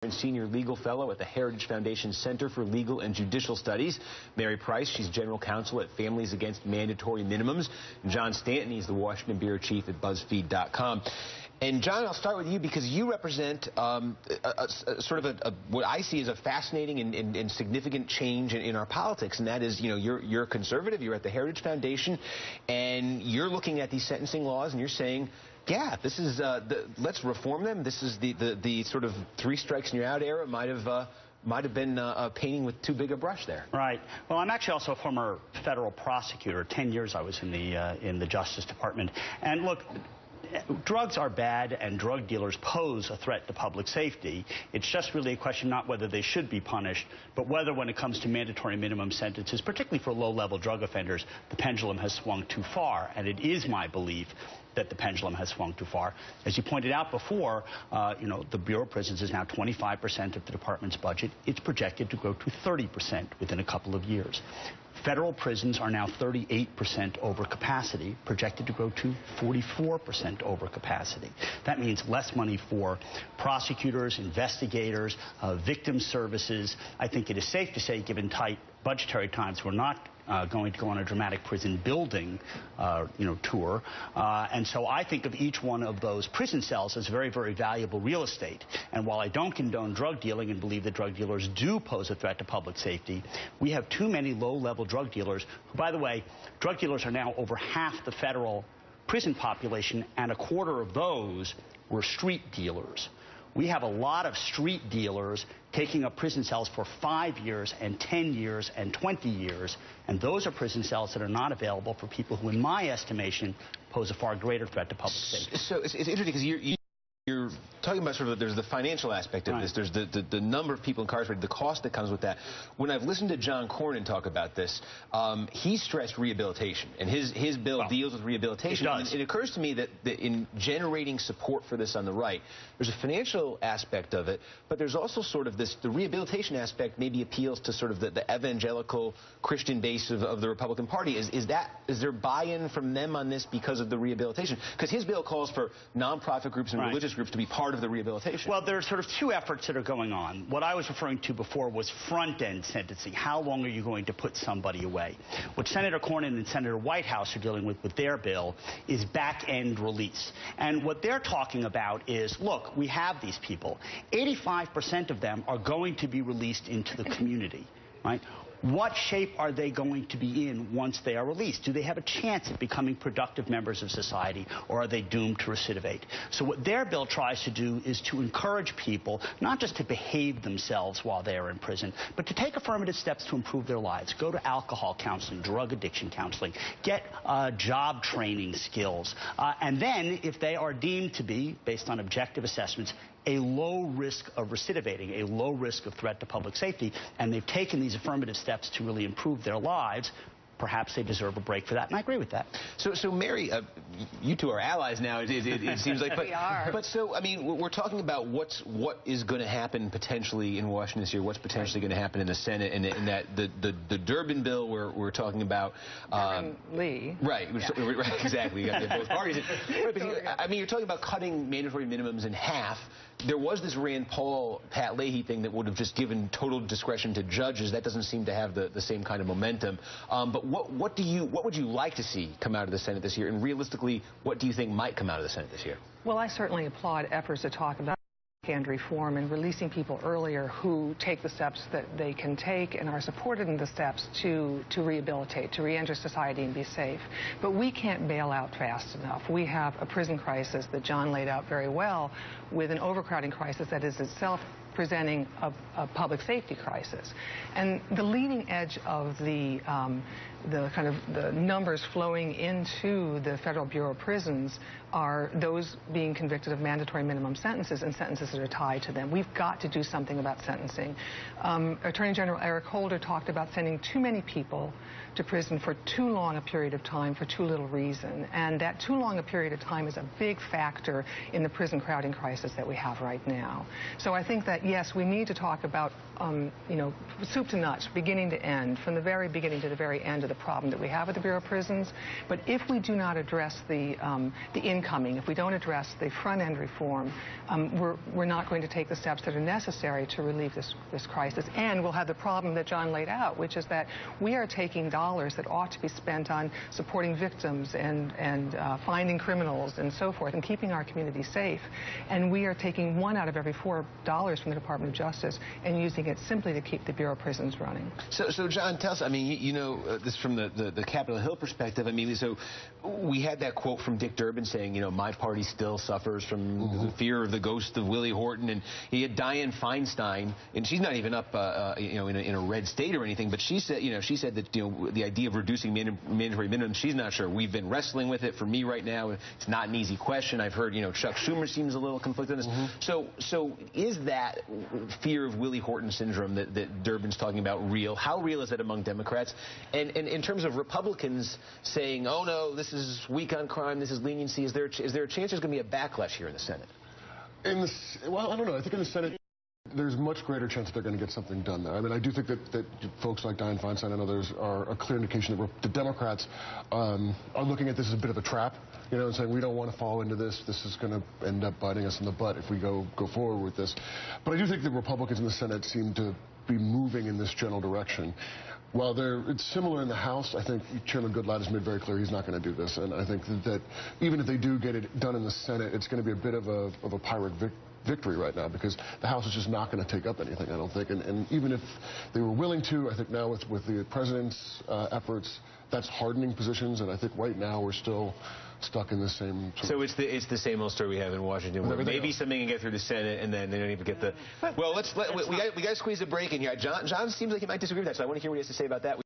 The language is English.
and senior legal fellow at the Heritage Foundation Center for Legal and Judicial Studies. Mary Price, she's general counsel at Families Against Mandatory Minimums. And John Stanton, he's the Washington bureau chief at BuzzFeed.com. And John, I'll start with you because you represent what I see as a fascinating and significant change in our politics, and that is, you're a conservative, you're at the Heritage Foundation, and you're looking at these sentencing laws, and you're saying, yeah, this is let's reform them. This is the sort of three strikes and you're out era. Might have been painting with too big a brush there. Right. Well, I'm actually also a former federal prosecutor. 10 years I was in the Justice Department. And look, drugs are bad, and drug dealers pose a threat to public safety. It's just really a question not whether they should be punished, but whether when it comes to mandatory minimum sentences, particularly for low-level drug offenders, the pendulum has swung too far. And it is my belief that the pendulum has swung too far. As you pointed out before, the Bureau of Prisons is now 25% of the department's budget. It's projected to grow to 30% within a couple of years. Federal prisons are now 38% over capacity, projected to grow to 44% over capacity. That means less money for prosecutors, investigators, victim services. I think it is safe to say, given tight budgetary times, we're not going to go on a dramatic prison building tour. And so I think of each one of those prison cells as very, very valuable real estate. And while I don't condone drug dealing and believe that drug dealers do pose a threat to public safety, we have too many low-level drug dealers who, by the way, drug dealers are now over half the federal prison population, and a quarter of those were street dealers. We have a lot of street dealers taking up prison cells for 5 years and 10 years and 20 years, and those are prison cells that are not available for people who, in my estimation, pose a far greater threat to public safety. So it's interesting because you're talking about there's the financial aspect of this, there's the number of people incarcerated, the cost that comes with that. When I've listened to John Cornyn talk about this, he stressed rehabilitation, and his bill deals with rehabilitation. It does. It occurs to me that in generating support for this on the right, there's a financial aspect of it, but there's also the rehabilitation aspect maybe appeals to the evangelical Christian base of the Republican Party. Is there buy-in from them on this because of the rehabilitation? Because his bill calls for nonprofit groups and religious groups to be part of the rehabilitation. Well, there are two efforts that are going on. What I was referring to before was front-end sentencing. How long are you going to put somebody away? What Senator Cornyn and Senator Whitehouse are dealing with their bill is back-end release. And what they're talking about is, look, we have these people. 85% of them are going to be released into the community, right? What shape are they going to be in once they are released? Do they have a chance at becoming productive members of society, or are they doomed to recidivate? So what their bill tries to do is to encourage people not just to behave themselves while they are in prison, but to take affirmative steps to improve their lives. Go to alcohol counseling, drug addiction counseling, get job training skills. And then, if they are deemed to be, based on objective assessments, a low risk of recidivating, a low risk of threat to public safety, and they've taken these affirmative steps to really improve their lives, perhaps they deserve a break for that, and I agree with that. So Mary, you two are allies now, it seems like. But, we are. But so, I mean, we're talking about what is going to happen potentially in Washington this year, what's potentially going to happen in the Senate, and that the Durbin bill we're talking about. Lee. Right, right, exactly. You got both parties. I mean, you're talking about cutting mandatory minimums in half. There was this Rand Paul, Pat Leahy thing that would have just given total discretion to judges. That doesn't seem to have the same kind of momentum. But what would you like to see come out of the Senate this year? And realistically, what do you think might come out of the Senate this year? Well, I certainly applaud efforts to talk about and reform and releasing people earlier who take the steps that they can take and are supported in the steps to rehabilitate, to re-enter society and be safe. But we can't bail out fast enough. We have a prison crisis that John laid out very well, with an overcrowding crisis that is itself presenting a public safety crisis. And the leading edge of the numbers flowing into the Federal Bureau of Prisons are those being convicted of mandatory minimum sentences and sentences that are tied to them. We've got to do something about sentencing. Attorney General Eric Holder talked about sending too many people to prison for too long a period of time for too little reason. And that too long a period of time is a big factor in the prison crowding crisis that we have right now. So I think that, yes, we need to talk about you know, soup to nuts, beginning to end, from the very beginning to the very end of the problem that we have with the Bureau of Prisons. But if we do not address the incoming, if we don't address the front-end reform, we're not going to take the steps that are necessary to relieve this crisis. And we'll have the problem that John laid out, which is that we are taking dollars that ought to be spent on supporting victims and finding criminals and so forth and keeping our community safe. And we are taking $1 out of every $4 from the Department of Justice and using it simply to keep the Bureau of Prisons running. So John, tell us, I mean, you know, this from the Capitol Hill perspective, I mean, so we had that quote from Dick Durbin saying, you know, my party still suffers from the fear of the ghost of Willie Horton, and he had Dianne Feinstein, and she's not even up, you know, in a red state or anything, but she said, you know, that, you know, the idea of reducing mandatory minimum, she's not sure. We've been wrestling with it. For me right now, it's not an easy question. I've heard, you know, Chuck Schumer seems a little conflicted on this. So is that fear of Willie Horton syndrome that Durbin's talking about real? How real is it among Democrats? And in terms of Republicans saying, oh no, this is weak on crime, this is leniency, is there a chance there's going to be a backlash here in the Senate? Well, I don't know. I think in the Senate, there's much greater chance that they're going to get something done there. I mean, I do think that folks like Dianne Feinstein and others are a clear indication that the Democrats are looking at this as a bit of a trap, you know, and saying we don't want to fall into this. This is going to end up biting us in the butt if we go forward with this. But I do think the Republicans in the Senate seem to be moving in this general direction. While it's similar in the House, I think Chairman Goodlatte has made very clear he's not going to do this. And I think that even if they do get it done in the Senate, it's going to be a bit of a Pyrrhic victory right now, because the House is just not going to take up anything, I don't think. And even if they were willing to, I think now with the president's efforts, that's hardening positions. And I think right now we're still stuck in the same So it's the same old story we have in Washington, where maybe something can get through the Senate and then they don't even get the... Well, we got to squeeze a break in here. John seems like he might disagree with that, so I want to hear what he has to say about that.